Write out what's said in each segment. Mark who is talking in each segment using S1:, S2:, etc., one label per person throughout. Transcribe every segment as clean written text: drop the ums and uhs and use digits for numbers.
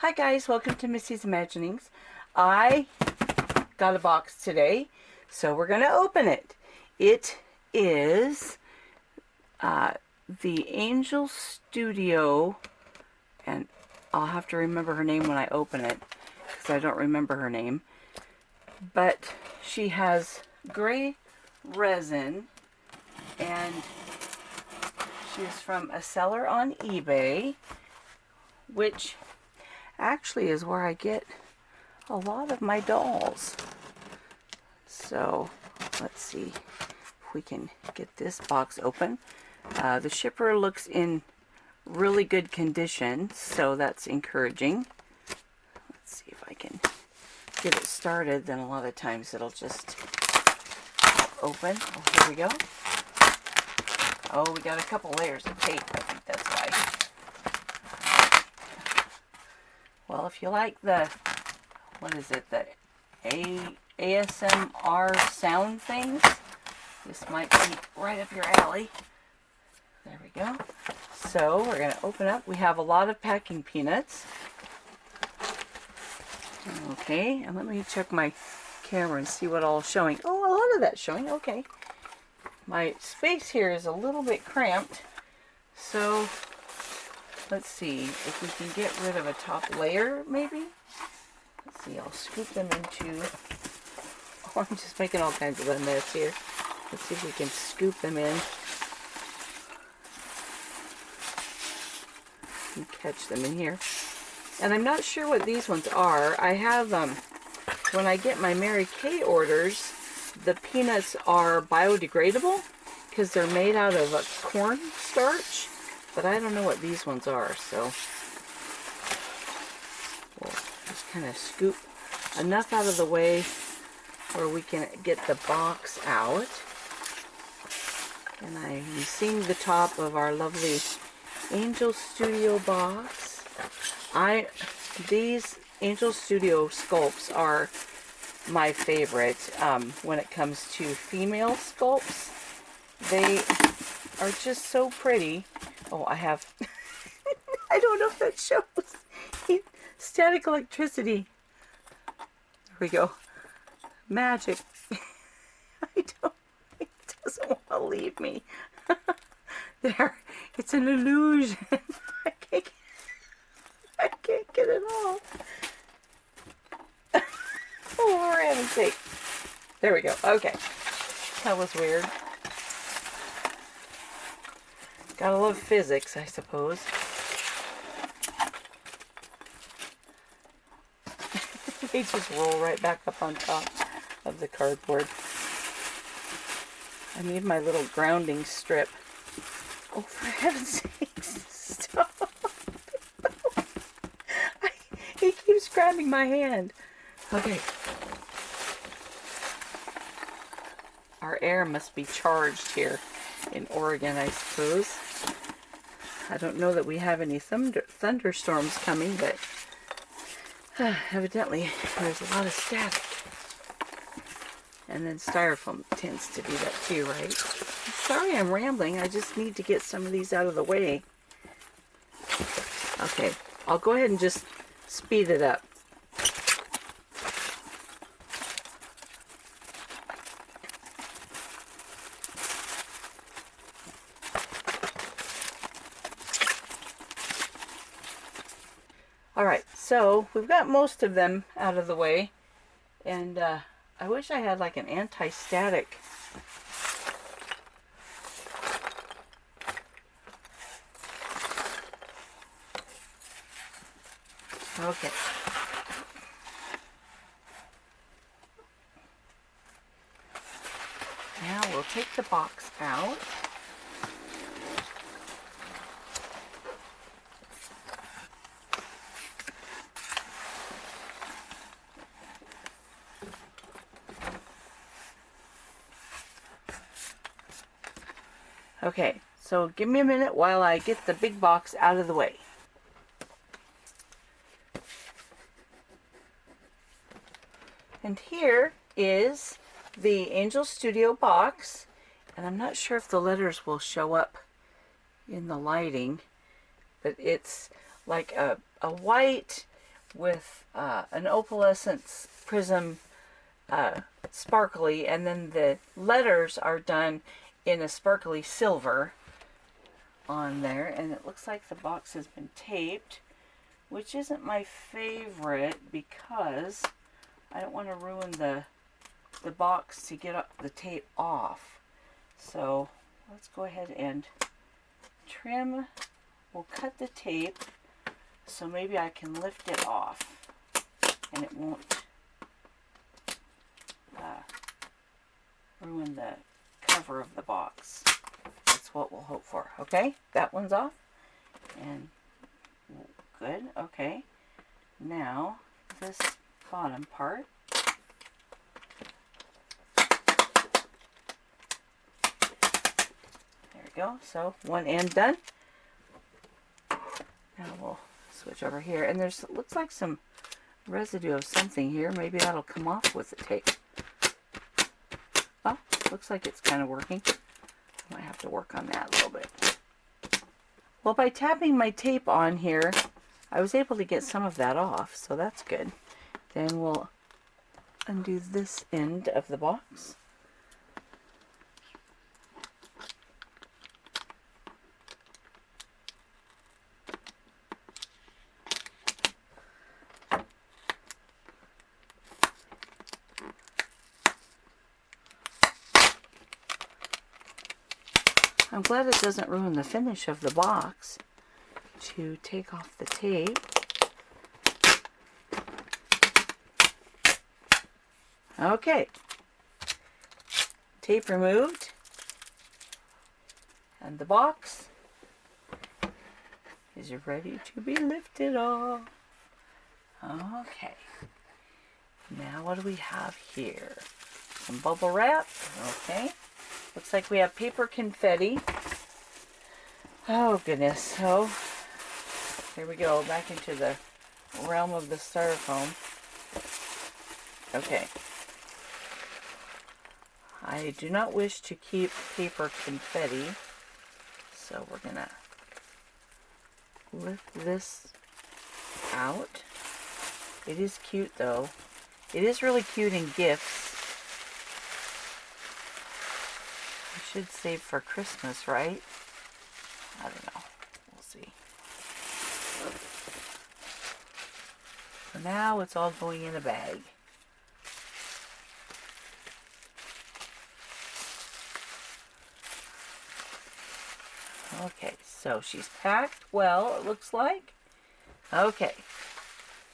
S1: Hi guys, welcome to Missy's Imaginings. I got a box today, so we're going to open it. It is the Angell Studio, and I'll have to remember her name when I open it, because I don't remember her name. But she has gray resin, and she is from a seller on eBay, which actually is where I get a lot of my dolls. So let's see if we can get this box open. The shipper looks in really good condition, so that's encouraging. Let's see if I can get it started. Then a lot of times it'll just open. Oh, here we go. Oh, we got a couple layers of tape. I think that's why. Well, if you like the, what is it, the ASMR sound things, this might be right up your alley. There we go. So we're going to open up. We have a lot of packing peanuts. Okay, and let me check my camera and see what all is showing. Oh, a lot of that's showing. Okay. My space here is a little bit cramped, so let's see if we can get rid of a top layer, maybe. Let's see, I'll scoop them into, oh, I'm just making all kinds of a mess here. Let's see if we can scoop them in and catch them in here. And I'm not sure what these ones are. I have, when I get my Mary Kay orders, the peanuts are biodegradable because they're made out of a corn starch. But I don't know what these ones are, so we'll just kind of scoop enough out of the way where we can get the box out. And I'm seeing the top of our lovely Angell Studio box. These Angell Studio sculpts are my favorite when it comes to female sculpts. They are just so pretty. Oh, I have, I don't know if that shows. Static electricity. There we go. Magic. It doesn't want to leave me. There, it's an illusion. I can't get it off. Oh, for heaven's sake. There we go. Okay. That was weird. Gotta love physics, I suppose. They just roll right back up on top of the cardboard. I need my little grounding strip. Oh, for heaven's sake, stop. He keeps grabbing my hand. Okay. Our air must be charged here in Oregon, I suppose. I don't know that we have any thunderstorms coming, but evidently there's a lot of static. And then styrofoam tends to do that too, right? Sorry I'm rambling. I just need to get some of these out of the way. Okay, I'll go ahead and just speed it up. Alright, so we've got most of them out of the way, and I wish I had like an anti-static. Okay. Now we'll take the box out. Okay, so give me a minute while I get the big box out of the way. And here is the Angell Studio box, and I'm not sure if the letters will show up in the lighting, but it's like a white with an opalescent prism sparkly, and then the letters are done in a sparkly silver on there, and it looks like the box has been taped, which isn't my favorite because I don't want to ruin the box to get the tape off. So let's go ahead and trim. We'll cut the tape so maybe I can lift it off and it won't ruin the cover of the box. That's what we'll hope for. Okay, that one's off. And good. Okay, now this bottom part. There we go. So one end done. Now we'll switch over here, and there's looks like some residue of something here. Maybe that'll come off with the tape. Oh, looks like it's kind of working. I might have to work on that a little bit. Well, by tapping my tape on here, I was able to get some of that off, so that's good. Then we'll undo this end of the box. I'm glad it doesn't ruin the finish of the box to take off the tape. Okay, tape removed, and the box is ready to be lifted off. Okay, now what do we have here? Some bubble wrap. Okay, looks like we have paper confetti. Oh goodness, so here we go, back into the realm of the styrofoam. Okay. I do not wish to keep paper confetti, so we're gonna lift this out. It is cute though. It is really cute in gifts. I should save for Christmas, right? I don't know. We'll see. For now, it's all going in a bag. Okay, so she's packed well, it looks like. Okay,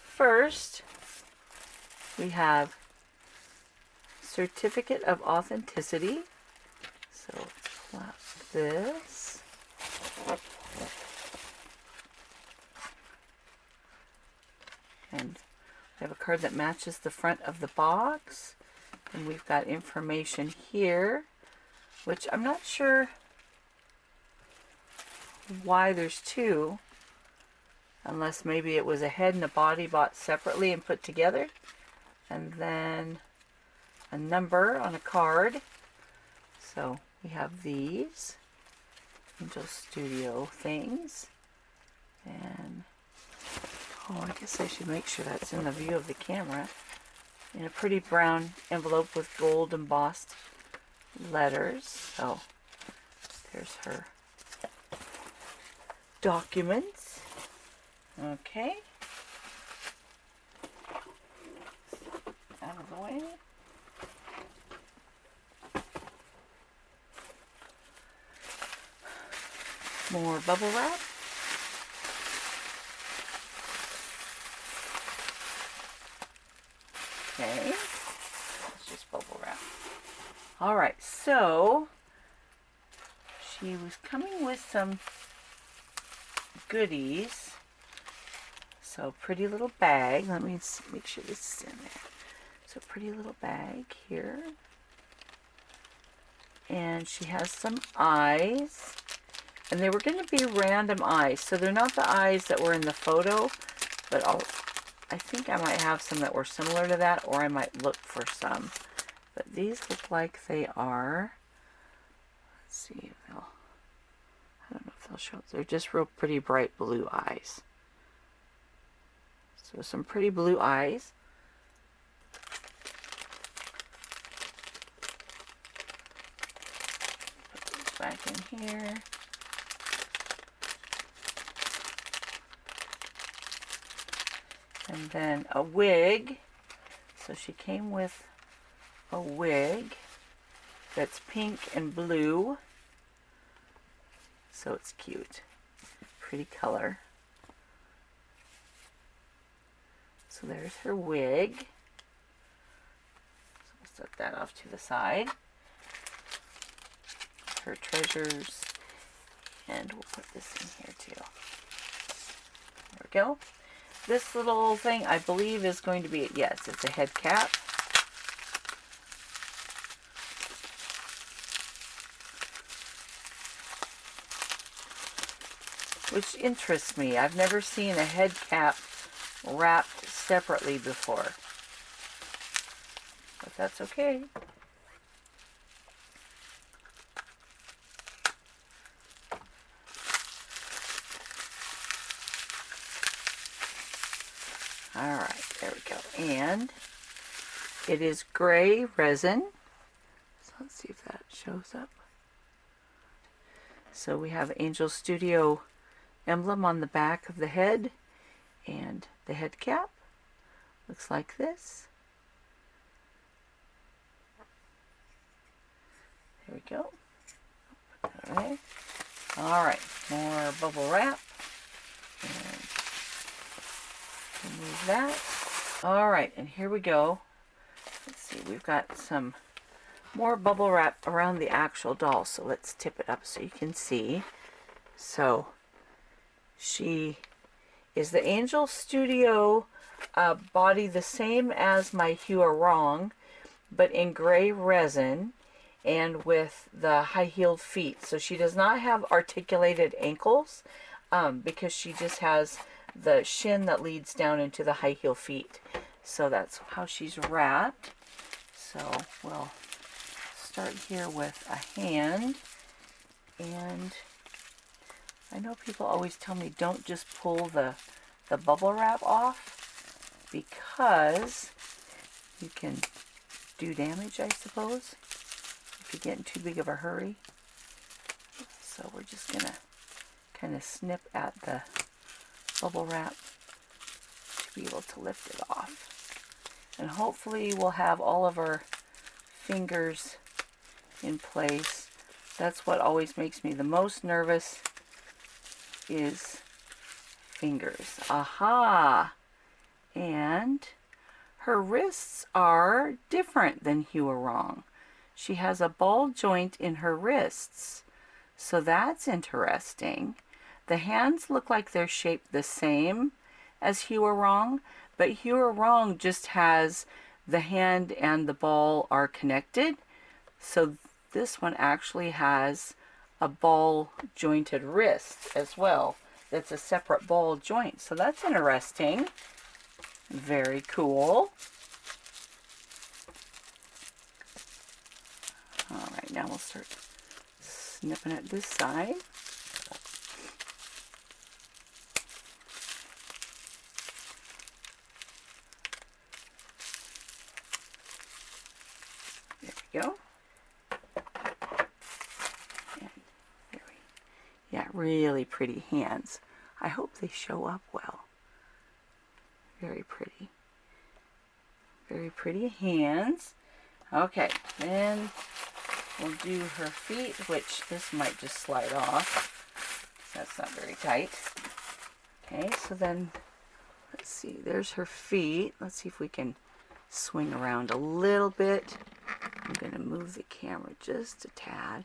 S1: first we have certificate of authenticity. So let's flap this. And we have a card that matches the front of the box. And we've got information here, which I'm not sure why there's two, unless maybe it was a head and a body bought separately and put together, and then a number on a card. So we have these Angell Studio things, and oh, I guess I should make sure that's in the view of the camera, in a pretty brown envelope with gold embossed letters. So there's her documents. Okay. Out of the way. More bubble wrap. Okay. Let's just bubble wrap. Alright, so she was coming with some goodies. So pretty little bag. Let me make sure this is in there. So pretty little bag here. And she has some eyes. And they were going to be random eyes. So they're not the eyes that were in the photo. But I think I might have some that were similar to that. Or I might look for some. But these look like they are. Let's see if they'll... I don't know if they'll show up. They're just real pretty bright blue eyes. So So some pretty blue eyes. Put these back in here. And then a wig. So she came with a wig that's pink and blue. So it's cute. Pretty color. So there's her wig. So we'll set that off to the side. Her treasures. And we'll put this in here too. There we go. This little thing, I believe, is going to be, yes, it's a head cap. Which interests me. I've never seen a head cap wrapped separately before. But that's okay. Alright, there we go. And it is gray resin. So let's see if that shows up. So we have Angell Studio emblem on the back of the head, and the head cap looks like this. There we go. Put that away. Alright, more bubble wrap. And remove that. Alright, and here we go. Let's see, we've got some more bubble wrap around the actual doll, so let's tip it up so you can see. So she is the Angell Studio body, the same as my Hua Rong, but in gray resin and with the high-heeled feet. So she does not have articulated ankles because she just has the shin that leads down into the high-heel feet. So that's how she's wrapped. So we'll start here with a hand. And I know people always tell me don't just pull the bubble wrap off because you can do damage, I suppose, if you get in too big of a hurry. So we're just going to kind of snip at the bubble wrap to be able to lift it off. And hopefully we'll have all of our fingers in place. That's what always makes me the most nervous, is fingers. Aha! And her wrists are different than Hua Rong. She has a ball joint in her wrists, so that's interesting. The hands look like they're shaped the same as Hua Rong, but Hua Rong just has the hand and the ball are connected. So this one actually has a ball jointed wrist as well. That's a separate ball joint. So that's interesting. Very cool. Alright, now we'll start snipping at this side. There we go. And there we, yeah, really pretty hands. I hope they show up well. Very pretty. Very pretty hands. Okay, then we'll do her feet, which this might just slide off. That's not very tight. Okay, so then, let's see, there's her feet. Let's see if we can swing around a little bit. I'm going to move the camera just a tad.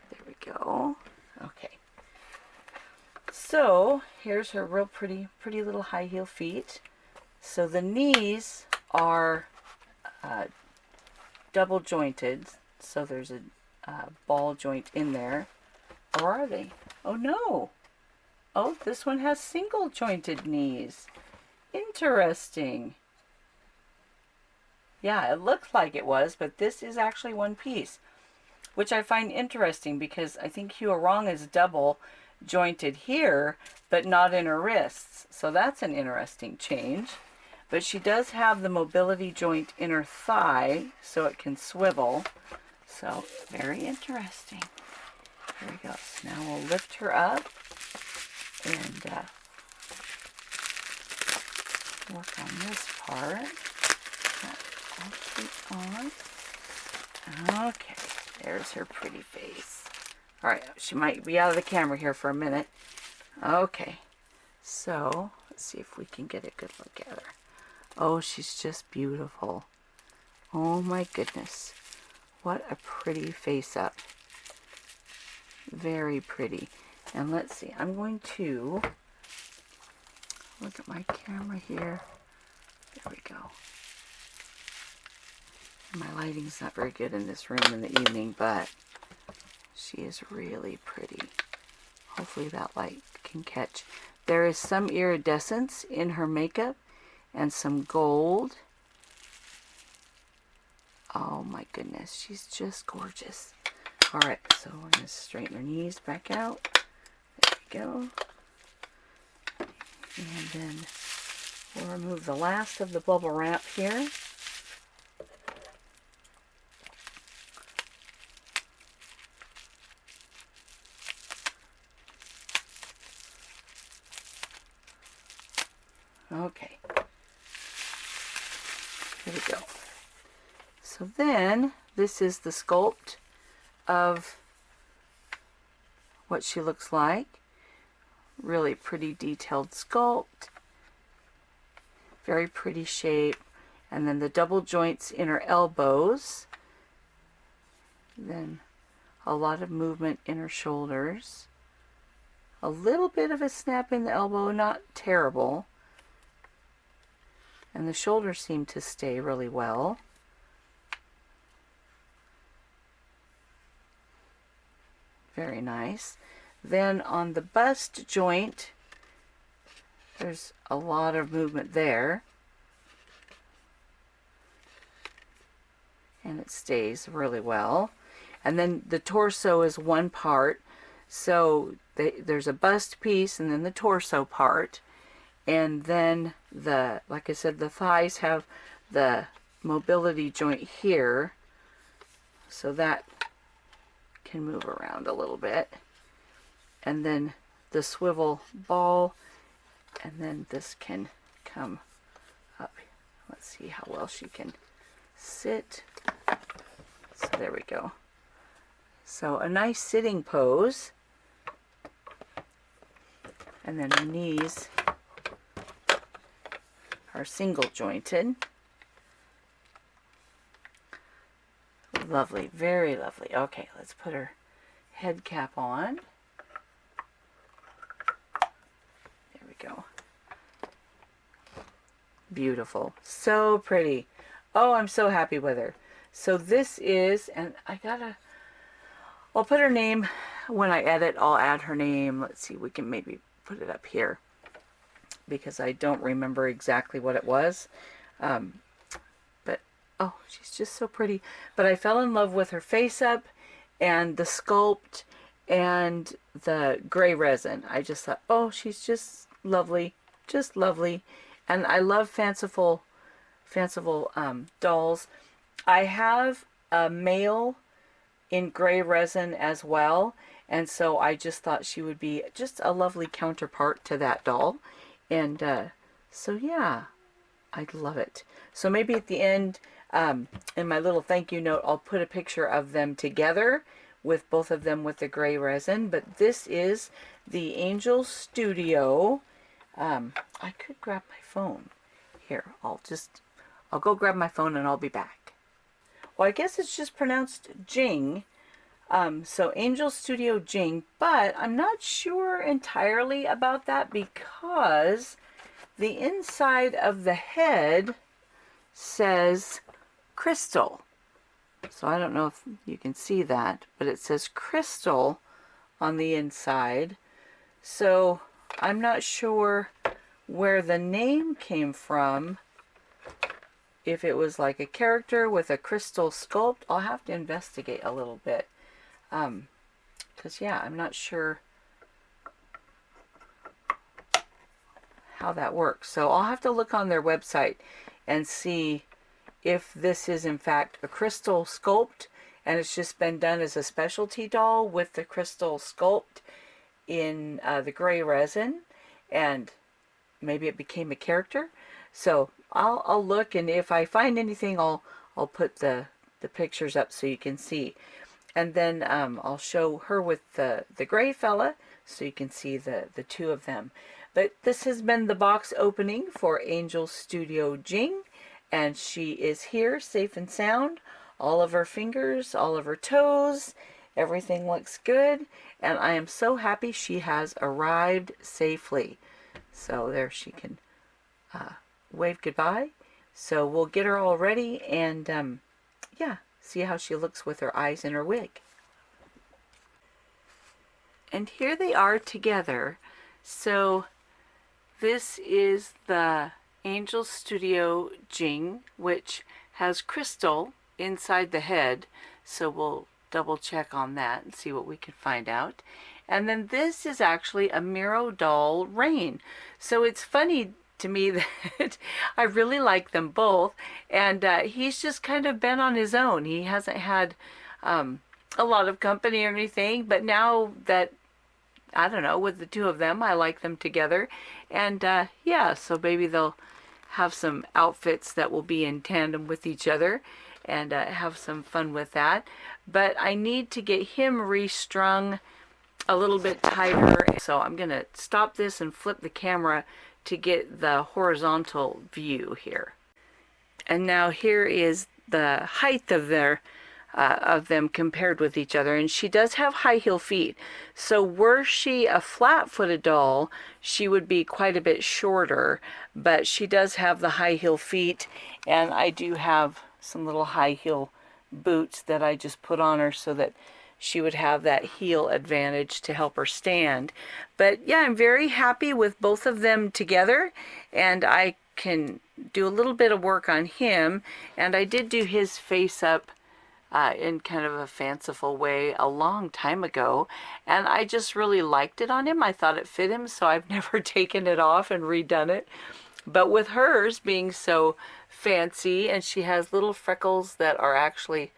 S1: There we go. Okay. So, here's her real pretty little high heel feet. So the knees are double jointed, so there's a ball joint in there. Or are they? Oh no! Oh, this one has single jointed knees. Interesting. Yeah, it looked like it was, but this is actually one piece, which I find interesting because I think Hua Rong is double jointed here, but not in her wrists. So that's an interesting change. But she does have the mobility joint in her thigh, so it can swivel. So very interesting. Here we go. So now we'll lift her up and work on this part. On. Okay, there's her pretty face. All right, she might be out of the camera here for a minute. Okay, so let's see if we can get a good look at her. Oh, she's just beautiful. Oh my goodness, what a pretty face up. Very pretty. And let's see, I'm going to look at my camera here. There we go. My lighting's not very good in this room in the evening, but she is really pretty. Hopefully that light can catch. There is some iridescence in her makeup and some gold. Oh my goodness, she's just gorgeous. Alright, so we're going to straighten her knees back out. There we go. And then we'll remove the last of the bubble wrap here. Okay, here we go. So then, this is the sculpt of what she looks like. Really pretty detailed sculpt. Very pretty shape. And then the double joints in her elbows. Then a lot of movement in her shoulders. A little bit of a snap in the elbow, not terrible. And the shoulders seem to stay really well. Very nice. Then on the bust joint, there's a lot of movement there. And it stays really well. And then the torso is one part. So there's a bust piece and then the torso part. And then like I said, the thighs have the mobility joint here. So that can move around a little bit. And then the swivel ball. And then this can come up. Let's see how well she can sit. So there we go. So a nice sitting pose. And then her knees are single jointed. Lovely, very lovely. Okay, let's put her head cap on. There we go. Beautiful. So pretty. Oh, I'm so happy with her. So this is, and I'll put her name when I edit. I'll add her name. Let's see, we can maybe put it up here because I don't remember exactly what it was. But oh, she's just so pretty. But I fell in love with her face up and the sculpt and the gray resin. I just thought, oh, she's just lovely, just lovely. And I love fanciful dolls. I have a male in gray resin as well, and so I just thought she would be just a lovely counterpart to that doll. And so yeah, I love it. So maybe at the end, in my little thank you note, I'll put a picture of them together with both of them with the gray resin. But this is the Angell Studio. I could grab my phone. Here, I'll go grab my phone and I'll be back. Well, I guess it's just pronounced Jing. So Angell Studio Jing, but I'm not sure entirely about that because the inside of the head says crystal. So I don't know if you can see that, but it says crystal on the inside. So I'm not sure where the name came from. If it was like a character with a crystal sculpt, I'll have to investigate a little bit. Because yeah, I'm not sure how that works. So I'll have to look on their website and see if this is in fact a crystal sculpt and it's just been done as a specialty doll with the crystal sculpt in the gray resin, and maybe it became a character. So I'll look, and if I find anything, I'll put the pictures up so you can see. And then I'll show her with the gray fella so you can see the two of them. But this has been the box opening for Angell Studio Jing, and she is here safe and sound. All of her fingers, all of her toes, everything looks good, and I am so happy she has arrived safely. So there she can wave goodbye. So we'll get her all ready and yeah, see how she looks with her eyes in her wig. And here they are together. So this is the Angell Studio Jing, which has crystal inside the head. So we'll double check on that and see what we can find out. And then this is actually a Miro doll Rain. So it's funny to me that I really like them both, and he's just kind of been on his own. He hasn't had a lot of company or anything, but now that, I don't know, with the two of them, I like them together. And yeah, so maybe they'll have some outfits that will be in tandem with each other and have some fun with that. But I need to get him restrung a little bit tighter, so I'm gonna stop this and flip the camera to get the horizontal view here. And now here is the height of them compared with each other, and she does have high heel feet. So were she a flat-footed doll, she would be quite a bit shorter, but she does have the high heel feet, and I do have some little high heel boots that I just put on her so that she would have that heel advantage to help her stand. But yeah, I'm very happy with both of them together, and I can do a little bit of work on him, and I did do his face up in kind of a fanciful way a long time ago, and I just really liked it on him. I thought it fit him, so I've never taken it off and redone it. But with hers being so fancy, and she has little freckles that are actually,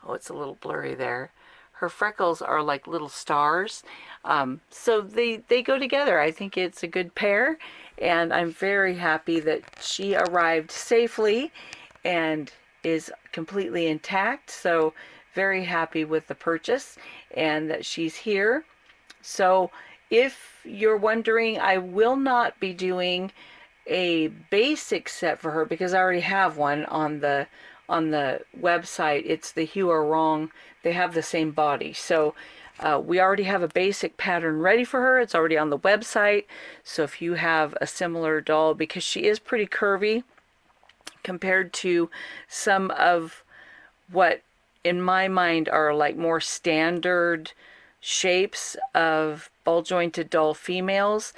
S1: oh, it's a little blurry there. Her freckles are like little stars. So they go together. I think it's a good pair, and I'm very happy that she arrived safely and is completely intact. So very happy with the purchase and that she's here. So if you're wondering, I will not be doing a basic set for her because I already have one on the website. It's the Hue or Wrong. They have the same body. So we already have a basic pattern ready for her. It's already on the website. So if you have a similar doll, because she is pretty curvy compared to some of what in my mind are like more standard shapes of ball jointed doll females.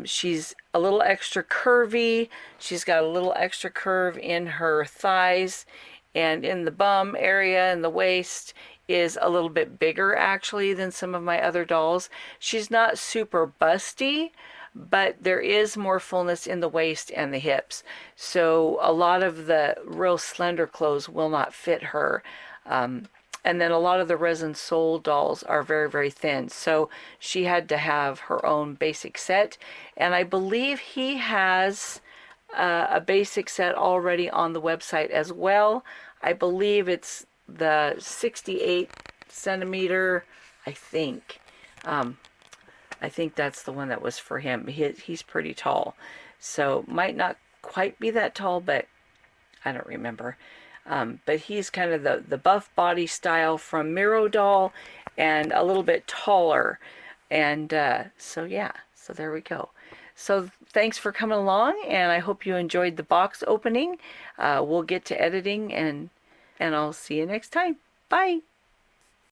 S1: She's a little extra curvy. She's got a little extra curve in her thighs, and in the bum area and the waist is a little bit bigger actually than some of my other dolls. She's not super busty, but there is more fullness in the waist and the hips. So a lot of the real slender clothes will not fit her. And then a lot of the Resin Soul dolls are very, very thin. So she had to have her own basic set. And I believe he has a basic set already on the website as well. I believe it's the 68 centimeter, I think. I think that's the one that was for him. He's pretty tall. So might not quite be that tall, but I don't remember. But he's kind of the buff body style from Miro doll and a little bit taller. And so yeah, so there we go. So thanks for coming along, and I hope you enjoyed the box opening. We'll get to editing, and I'll see you next time. Bye.